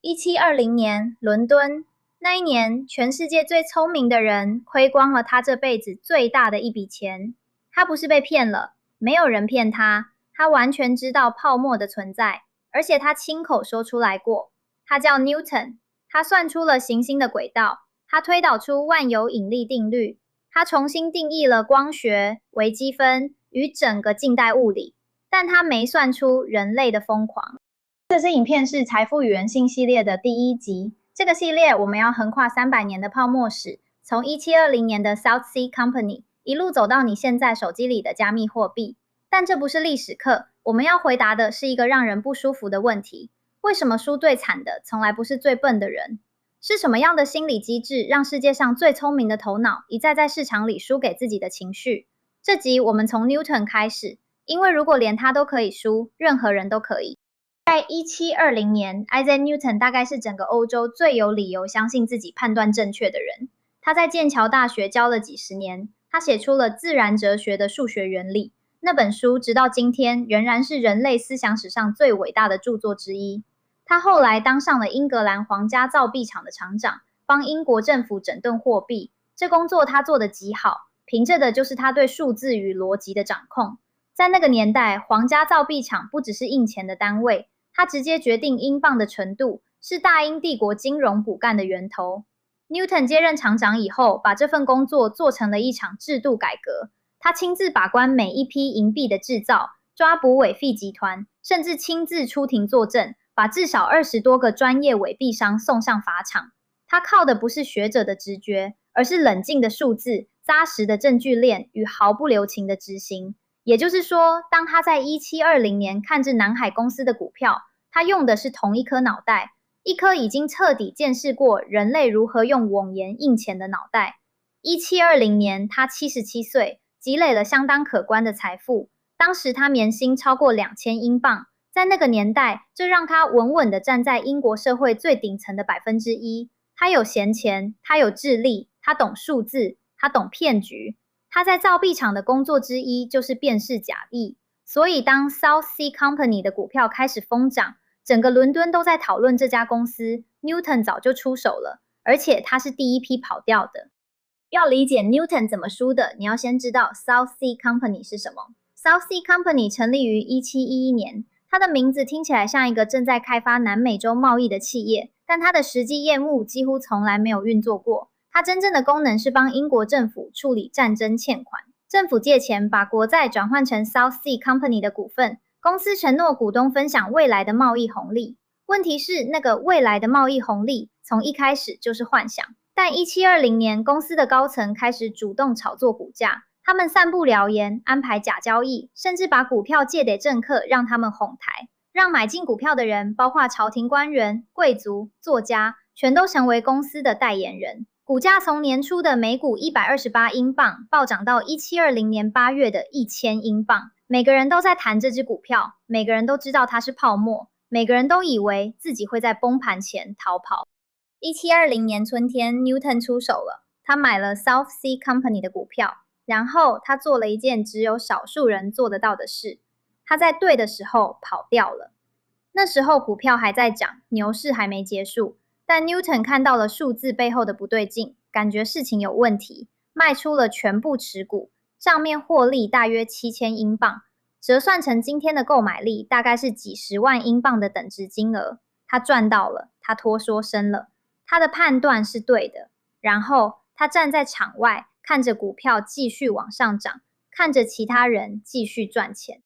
1720年，伦敦。那一年，全世界最聪明的人亏光了他这辈子最大的一笔钱。他不是被骗了，没有人骗他，他完全知道泡沫的存在，而且他亲口说出来过。他叫 Newton，他算出了行星的轨道，他推导出万有引力定律，他重新定义了光学、微积分与整个近代物理，但他没算出人类的疯狂。这支影片是财富与人性系列的第一集。这个系列我们要横跨300年的泡沫史，从1720年的 South Sea Company 一路走到你现在手机里的加密货币。但这不是历史课，我们要回答的是一个让人不舒服的问题：为什么输最惨的从来不是最笨的人？是什么样的心理机制让世界上最聪明的头脑一再在市场里输给自己的情绪？这集我们从 Newton 开始，因为如果连他都可以输，任何人都可以。在1720年 ，Isaac Newton 大概是整个欧洲最有理由相信自己判断正确的人。他在剑桥大学教了几十年，他写出了《自然哲学的数学原理》，那本书直到今天仍然是人类思想史上最伟大的著作之一。他后来当上了英格兰皇家造币厂的厂长，帮英国政府整顿货币。这工作他做得极好，凭着的就是他对数字与逻辑的掌控。在那个年代，皇家造币厂不只是印钱的单位，它直接决定英镑的纯度，是大英帝国金融骨干的源头。Newton 接任厂长以后，把这份工作做成了一场制度改革。他亲自把关每一批银币的制造，抓捕伪币集团，甚至亲自出庭作证，把至少20多个专业伪币商送上法场。他靠的不是学者的直觉，而是冷静的数字、扎实的证据链与毫不留情的执行。也就是说，当他在1720年看着南海公司的股票，他用的是同一颗脑袋，一颗已经彻底见识过人类如何用谎言印钱的脑袋。1720年，他77岁，积累了相当可观的财富。当时他年薪超过2000英镑，在那个年代，这让他稳稳地站在英国社会最顶层的1%。他有闲钱，他有智力，他懂数字，他懂骗局。他在造币厂的工作之一就是辨识假币，所以当 South Sea Company 的股票开始疯涨，整个伦敦都在讨论这家公司。Newton 早就出手了，而且他是第一批跑掉的。要理解 Newton 怎么输的，你要先知道 South Sea Company 是什么。South Sea Company 成立于1711年，它的名字听起来像一个正在开发南美洲贸易的企业，但它的实际业务几乎从来没有运作过。它真正的功能是帮英国政府处理战争欠款。政府借钱把国债转换成 South Sea Company 的股份，公司承诺股东分享未来的贸易红利。问题是，那个未来的贸易红利从一开始就是幻想。但1720年，公司的高层开始主动炒作股价，他们散布谣言，安排假交易，甚至把股票借给政客，让他们哄抬，让买进股票的人，包括朝廷官员、贵族、作家，全都成为公司的代言人。股价从年初的每股128英镑暴涨到1720年8月的1000英镑。每个人都在谈这只股票，每个人都知道它是泡沫，每个人都以为自己会在崩盘前逃跑。1720年春天 ，Newton 出手了，他买了 South Sea Company 的股票，然后他做了一件只有少数人做得到的事，他在对的时候跑掉了。那时候股票还在涨，牛市还没结束。但 Newton 看到了数字背后的不对劲，感觉事情有问题，卖出了全部持股，账面获利大约7000英镑，折算成今天的购买力大概是几十万英镑的等值金额。他赚到了，他脱缩身了，他的判断是对的。然后他站在场外，看着股票继续往上涨，看着其他人继续赚钱。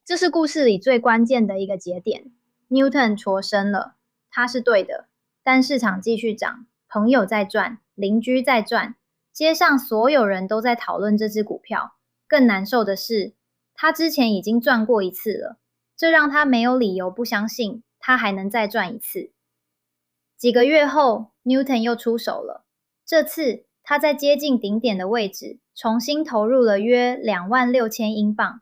这是故事里最关键的一个节点。Newton 脱身了，他是对的。但市场继续涨，朋友在赚，邻居在赚，街上所有人都在讨论这只股票。更难受的是，他之前已经赚过一次了，这让他没有理由不相信他还能再赚一次。几个月后 ，Newton 又出手了，这次他在接近顶点的位置，重新投入了约26000英镑。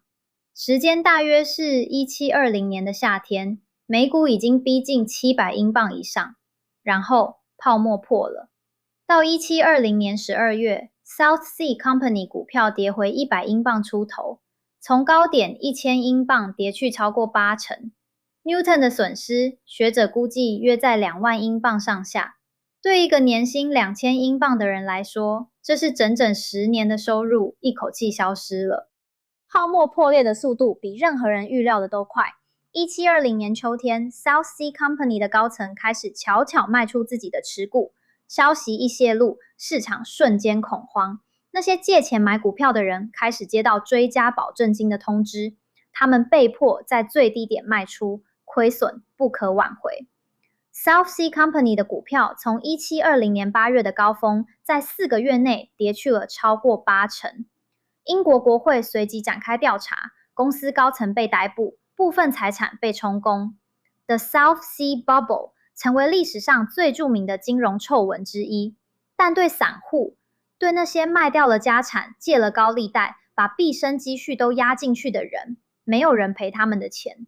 时间大约是1720年的夏天，美股已经逼近700英镑以上。然后泡沫破了。到1720年12月 ，South Sea Company 股票跌回100英镑出头，从高点1000英镑跌去超过80%。Newton 的损失，学者估计约在2万英镑上下。对一个年薪2000英镑的人来说，这是整整10年的收入一口气消失了。泡沫破裂的速度比任何人预料的都快。1720年秋天 ，South Sea Company 的高层开始悄悄卖出自己的持股。消息一泄露，市场瞬间恐慌。那些借钱买股票的人开始接到追加保证金的通知，他们被迫在最低点卖出，亏损不可挽回。South Sea Company 的股票从1720年8月的高峰，在4个月内跌去了超过80%。英国国会随即展开调查，公司高层被逮捕，部分财产被充公。The South Sea Bubble 成为历史上最著名的金融臭闻之一，但对散户，对那些卖掉了家产、借了高利贷、把毕生积蓄都压进去的人，没有人赔他们的钱。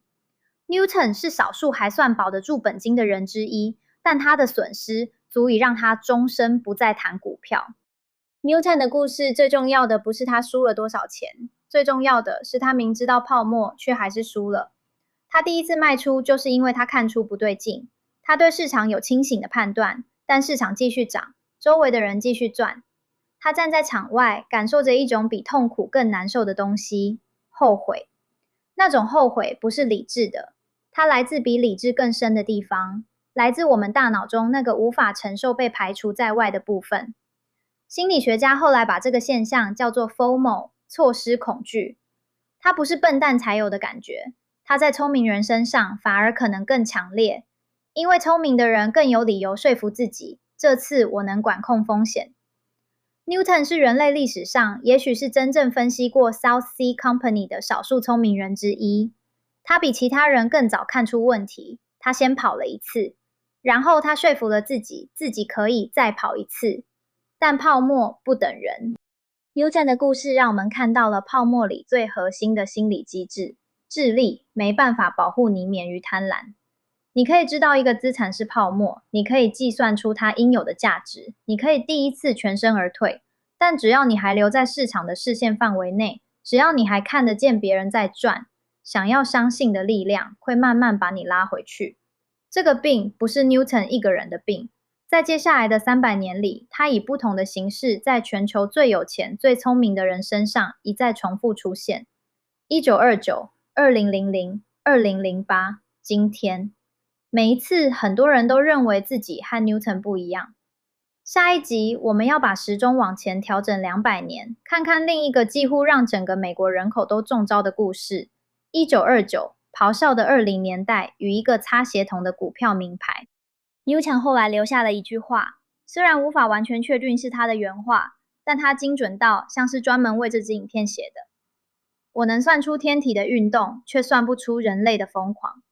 Newton 是少数还算保得住本金的人之一，但他的损失足以让他终身不再谈股票。Newton 的故事最重要的不是他输了多少钱，最重要的是他明知道泡沫，却还是输了。他第一次卖出，就是因为他看出不对劲。他对市场有清醒的判断，但市场继续涨，周围的人继续赚。他站在场外，感受着一种比痛苦更难受的东西——后悔。那种后悔不是理智的，它来自比理智更深的地方，来自我们大脑中那个无法承受被排除在外的部分。心理学家后来把这个现象叫做 FOMO， 错失恐惧。它不是笨蛋才有的感觉，它在聪明人身上反而可能更强烈，因为聪明的人更有理由说服自己，这次我能管控风险。Newton 是人类历史上也许是真正分析过 South Sea Company 的少数聪明人之一。他比其他人更早看出问题，他先跑了一次，然后他说服了自己，自己可以再跑一次。但泡沫不等人。Newton 的故事让我们看到了泡沫里最核心的心理机制，智力没办法保护你免于贪婪。你可以知道一个资产是泡沫，你可以计算出它应有的价值，你可以第一次全身而退，但只要你还留在市场的视线范围内，只要你还看得见别人在赚，想要相信的力量会慢慢把你拉回去。这个病不是 Newton 一个人的病，在接下来的300年里，他以不同的形式在全球最有钱、最聪明的人身上一再重复出现。1929、2000、2008，今天。每一次，很多人都认为自己和 Newton 不一样。下一集，我们要把时钟往前调整200年，看看另一个几乎让整个美国人口都中招的故事。1929，咆哮的20年代与一个擦鞋童的股票名牌。Newton 后来留下了一句话，虽然无法完全确定是他的原话，但他精准到像是专门为这支影片写的。我能算出天体的运动，却算不出人类的疯狂。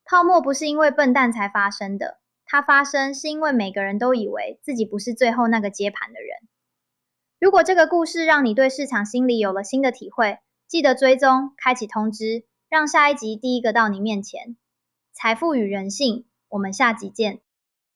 泡沫不是因为笨蛋才发生的，它发生是因为每个人都以为自己不是最后那个接盘的人。如果这个故事让你对市场心理有了新的体会，记得追踪、开启通知，让下一集第一个到你面前。财富与人性，我们下集见。